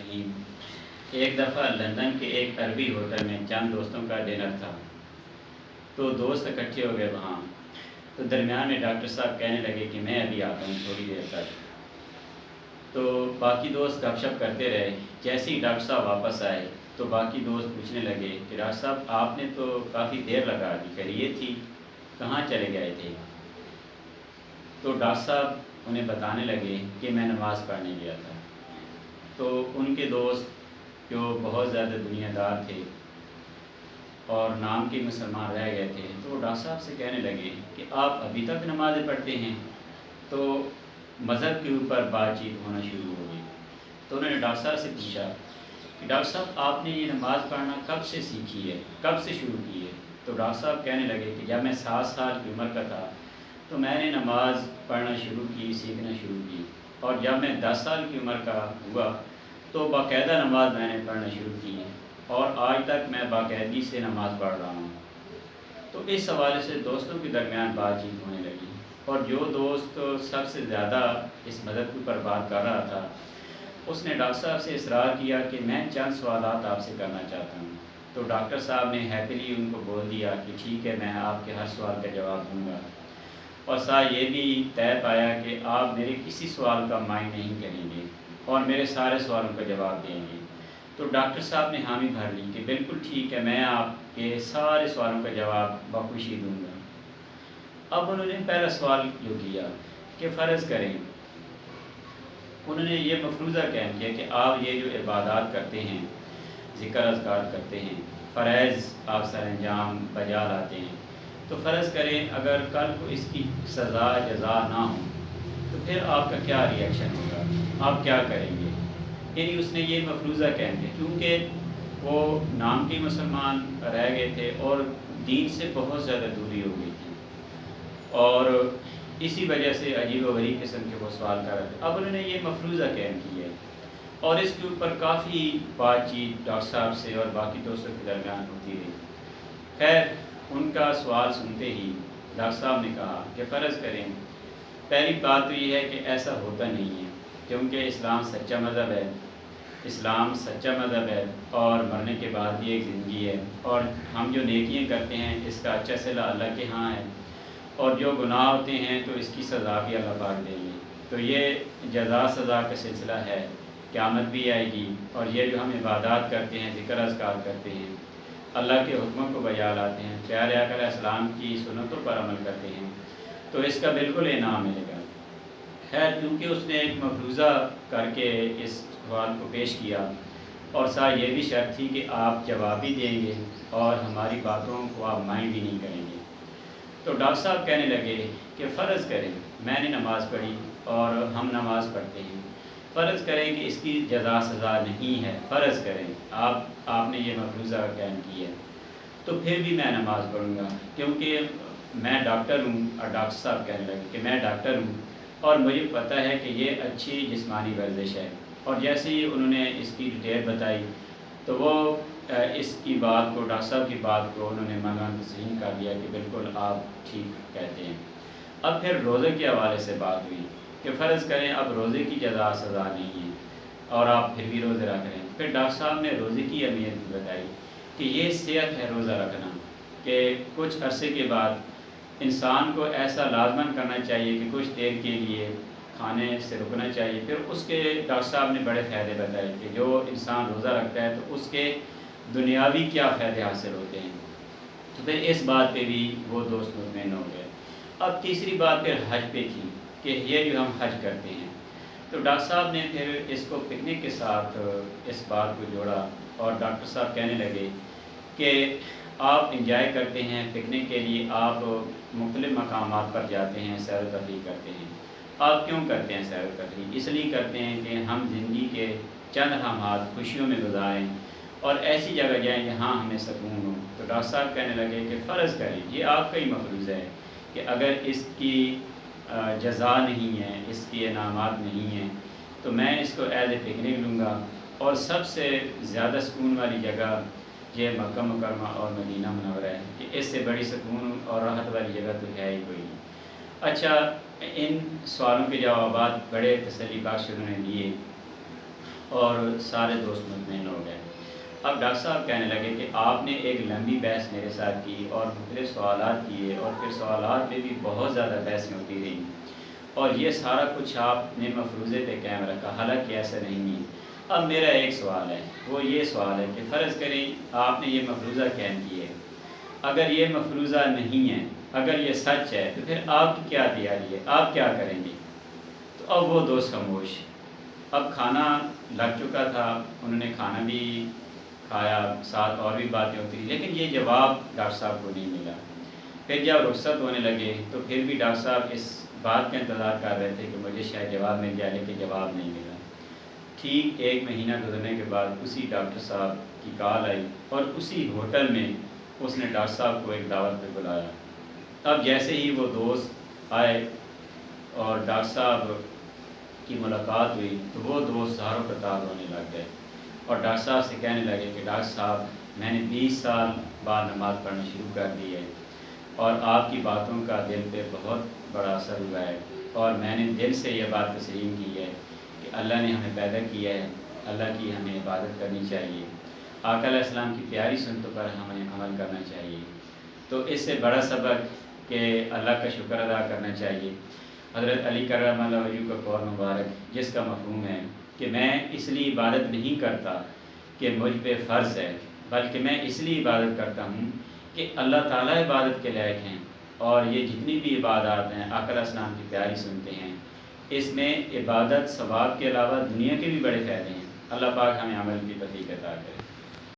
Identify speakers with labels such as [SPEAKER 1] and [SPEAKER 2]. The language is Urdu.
[SPEAKER 1] الرحیم۔ ایک دفعہ لندن کے ایک عربی ہوٹل میں چند دوستوں کا ڈنر تھا، تو دوست اکٹھے ہو گئے وہاں۔ تو درمیان میں ڈاکٹر صاحب کہنے لگے کہ میں ابھی آتا ہوں تھوڑی دیر تک۔ تو باقی دوست گپ شپ کرتے رہے۔ جیسے ہی ڈاکٹر صاحب واپس آئے تو باقی دوست پوچھنے لگے کہ ڈاکٹر صاحب آپ نے تو کافی دیر لگا دی، خیریت تھی، کہاں چلے گئے تھے؟ تو ڈاکٹر صاحب انہیں بتانے لگے کہ میں نماز پڑھنے گیا تھا۔ تو ان کے دوست جو بہت زیادہ دنیا دار تھے اور نام کے مسلمان رہ گئے تھے، تو وہ ڈاکٹر صاحب سے کہنے لگے کہ آپ ابھی تک نمازیں پڑھتے ہیں؟ تو مذہب کے اوپر بات چیت ہونا شروع ہو گئی۔ تو انہوں نے ڈاکٹر صاحب سے پوچھا کہ ڈاکٹر صاحب آپ نے یہ نماز پڑھنا کب سے سیکھی ہے، کب سے شروع کی ہے؟ تو ڈاکٹر صاحب کہنے لگے کہ جب میں 7 سال کی عمر کا تھا تو میں نے نماز پڑھنا شروع کی، سیکھنا شروع کی، اور جب میں 10 سال کی عمر کا ہوا تو باقاعدہ نماز میں نے پڑھنا شروع کی ہے، اور آج تک میں باقاعدگی سے نماز پڑھ رہا ہوں۔ تو اس حوالے سے دوستوں کے درمیان بات چیت ہونے لگی، اور جو دوست سب سے زیادہ اس مدد کے اوپر بات کر رہا تھا اس نے ڈاکٹر صاحب سے اصرار کیا کہ میں چند سوالات آپ سے کرنا چاہتا ہوں۔ تو ڈاکٹر صاحب نے ہیپیلی ان کو بول دیا کہ ٹھیک ہے، میں آپ کے ہر سوال کا جواب دوں گا، اور ساتھ یہ بھی طے پایا کہ آپ میرے کسی سوال کا مائنڈ نہیں کریں گے اور میرے سارے سوالوں کا جواب دیں گے۔ تو ڈاکٹر صاحب نے حامی بھر لی کہ بالکل ٹھیک ہے، میں آپ کے سارے سوالوں کا جواب بخوشی دوں گا۔ اب انہوں نے پہلا سوال جو کیا کہ فرض کریں، انہوں نے یہ مفروضہ قائم کیا کہ آپ یہ جو عبادات کرتے ہیں، ذکر اذکار کرتے ہیں، فرائض آپ سر انجام بجا لاتے ہیں، تو فرض کریں اگر کل کو اس کی سزا جزا نہ ہو تو پھر آپ کا کیا ری ایکشن ہوگا، آپ کیا کریں گے؟ یعنی اس نے یہ مفروضہ قائم کیا، کیونکہ وہ نام کے مسلمان رہ گئے تھے اور دین سے بہت زیادہ دوری ہو گئی تھی، اور اسی وجہ سے عجیب و غریب قسم کے وہ سوال کر رہے تھے۔ اب انہوں نے یہ مفروضہ قائم کیا ہے، اور اس کے اوپر کافی بات چیت ڈاکٹر صاحب سے اور باقی دوستوں کے درمیان ہوتی رہی۔ خیر، ان کا سوال سنتے ہی ڈاکٹر صاحب نے کہا کہ فرض کریں، پہلی بات تو یہ ہے کہ ایسا ہوتا نہیں ہے، کیونکہ اسلام سچا مذہب ہے، اسلام سچا مذہب ہے، اور مرنے کے بعد بھی ایک زندگی ہے، اور ہم جو نیکیاں کرتے ہیں اس کا اچھا صلہ اللہ کے ہاں ہے، اور جو گناہ ہوتے ہیں تو اس کی سزا بھی اللہ پاک دیں گے۔ تو یہ جزا سزا کا سلسلہ ہے، قیامت بھی آئے گی، اور یہ جو ہم عبادات کرتے ہیں، ذکر اذکار کرتے ہیں، اللہ کے حکموں کو بجا لاتے ہیں، پیارے آقا علیہ السلام کی سنتوں پر عمل کرتے ہیں، تو اس کا بالکل انعام ملے گا۔ خیر، کیونکہ اس نے ایک مفروضہ کر کے اس سوال کو پیش کیا، اور ساتھ یہ بھی شرط تھی کہ آپ جواب بھی دیں گے اور ہماری باتوں کو آپ مائنڈ بھی نہیں کریں گے، تو ڈاکٹر صاحب کہنے لگے کہ فرض کریں میں نے نماز پڑھی اور ہم نماز پڑھتے ہیں، فرض کریں کہ اس کی جزا سزا نہیں ہے، فرض کریں آپ نے یہ مفروضہ قائم کیا ہے، تو پھر بھی میں نماز پڑھوں گا، کیونکہ میں ڈاکٹر ہوں۔ اور ڈاکٹر صاحب کہنے لگے کہ میں ڈاکٹر ہوں اور مجھے پتہ ہے کہ یہ اچھی جسمانی ورزش ہے، اور جیسے ہی انہوں نے اس کی ڈیٹیل بتائی تو وہ اس کی بات کو، ڈاکٹر صاحب کی بات کو انہوں نے من تسلیم کر دیا کہ بالکل آپ ٹھیک کہتے ہیں۔ اب پھر روزے کے حوالے سے بات ہوئی کہ فرض کریں اب روزے کی جزا سزا نہیں ہے اور آپ پھر بھی روزے رکھ رہے ہیں، پھر ڈاکٹر صاحب نے روزے کی اہمیت بھی بتائی کہ یہ صحت ہے روزہ رکھنا، کہ کچھ عرصے کے بعد انسان کو ایسا لازماً کرنا چاہیے کہ کچھ دیر کے لیے کھانے سے رکنا چاہیے۔ پھر اس کے ڈاکٹر صاحب نے بڑے فائدے بتائے کہ جو انسان روزہ رکھتا ہے تو اس کے دنیاوی کیا فائدے حاصل ہوتے ہیں، تو پھر اس بات پہ بھی وہ دوست مطمئن ہو گئے۔ اب تیسری بات پھر حج پہ تھی کہ یہ جو ہم حج کرتے ہیں، تو ڈاکٹر صاحب نے پھر اس کو پکنک کے ساتھ اس بات کو جوڑا، اور ڈاکٹر صاحب کہنے لگے کہ آپ انجوائے کرتے ہیں، پکنک کے لیے آپ مختلف مقامات پر جاتے ہیں، سیر و تفریح کرتے ہیں۔ آپ کیوں کرتے ہیں سیر و تفریح؟ اس لیے کرتے ہیں کہ ہم زندگی کے چند لمحات خوشیوں میں گزاریں اور ایسی جگہ جائیں جہاں ہمیں سکون ہو۔ تو ڈاکٹر صاحب کہنے لگے کہ فرض کریں یہ آپ کا ہی مفروض ہے کہ اگر اس کی جزا نہیں ہے، اس کی انعامات نہیں ہیں، تو میں اس کو ایز اے پکنک لوں گا، اور سب سے زیادہ سکون والی جگہ یہ مکہ مکرمہ اور مدینہ منورہ ہے، کہ اس سے بڑی سکون اور راحت والی جگہ تو ہے ہی کوئی نہیں۔ اچھا، ان سوالوں کے جوابات بڑے تسلی بخش انہوں نے دیے، اور سارے دوست مطمئن ہو گئے۔ اب ڈاکٹر صاحب کہنے لگے کہ آپ نے ایک لمبی بحث میرے ساتھ کی اور مختلف سوالات کیے، اور پھر سوالات پہ بھی بہت زیادہ بحثیں ہوتی رہیں، اور یہ سارا کچھ آپ نے مفروضے پہ قائم رکھا، حالانکہ ایسا نہیں ہے۔ اب میرا ایک سوال ہے، وہ یہ سوال ہے کہ فرض کریں آپ نے یہ مفروضہ قائم کیے، اگر یہ مفروضہ نہیں ہے، اگر یہ سچ ہے، تو پھر آپ کی کیا تیاری ہے، آپ کیا کریں گے؟ تو اب وہ دوست خاموش۔ اب کھانا لگ چکا تھا، انہوں نے کھانا بھی کھایا، ساتھ اور بھی باتیں ہوتی تھیں، لیکن یہ جواب ڈاکٹر صاحب کو نہیں ملا۔ پھر جب رخصت ہونے لگے تو پھر بھی ڈاکٹر صاحب اس بات کا انتظار کر رہے تھے کہ مجھے شاید جواب مل جائے، لیکن جواب نہیں ملا۔ ٹھیک 1 مہینہ گزرنے کے بعد اسی ڈاکٹر صاحب کی کال آئی، اور اسی ہوٹل میں اس نے ڈاکٹر صاحب کو ایک دعوت پہ بلایا۔ اب جیسے ہی وہ دوست آئے اور ڈاکٹر صاحب کی ملاقات ہوئی تو وہ دوست زاروں قطار رونے لگ گئے، اور ڈاکٹر صاحب سے کہنے لگے کہ ڈاکٹر صاحب میں نے 20 سال بعد نماز پڑھنا شروع کر دی ہے، اور آپ کی باتوں کا دل پہ بہت بڑا اثر ہوا ہے، اور میں نے دل سے یہ بات تسلیم کی ہے کہ اللہ نے ہمیں پیدا کیا ہے، اللہ کی ہمیں عبادت کرنی چاہیے، آقا علیہ السلام کی پیاری سنتوں پر ہمیں عمل کرنا چاہیے۔ تو اس سے بڑا سبق کہ اللہ کا شکر ادا کرنا چاہیے۔ حضرت علی کرم اللہ وجہ کا قول مبارک، جس کا مفہوم ہے کہ میں اس لیے عبادت نہیں کرتا کہ مجھ پہ فرض ہے، بلکہ میں اس لیے عبادت کرتا ہوں کہ اللہ تعالیٰ عبادت کے لائق ہیں، اور یہ جتنی بھی عبادات ہیں آقا علیہ السلام کی پیاری سنتے ہیں، اس میں عبادت ثواب کے علاوہ دنیا کے بھی بڑے فائدے ہیں۔ اللہ پاک ہمیں عمل کی توفیق عطا کرے۔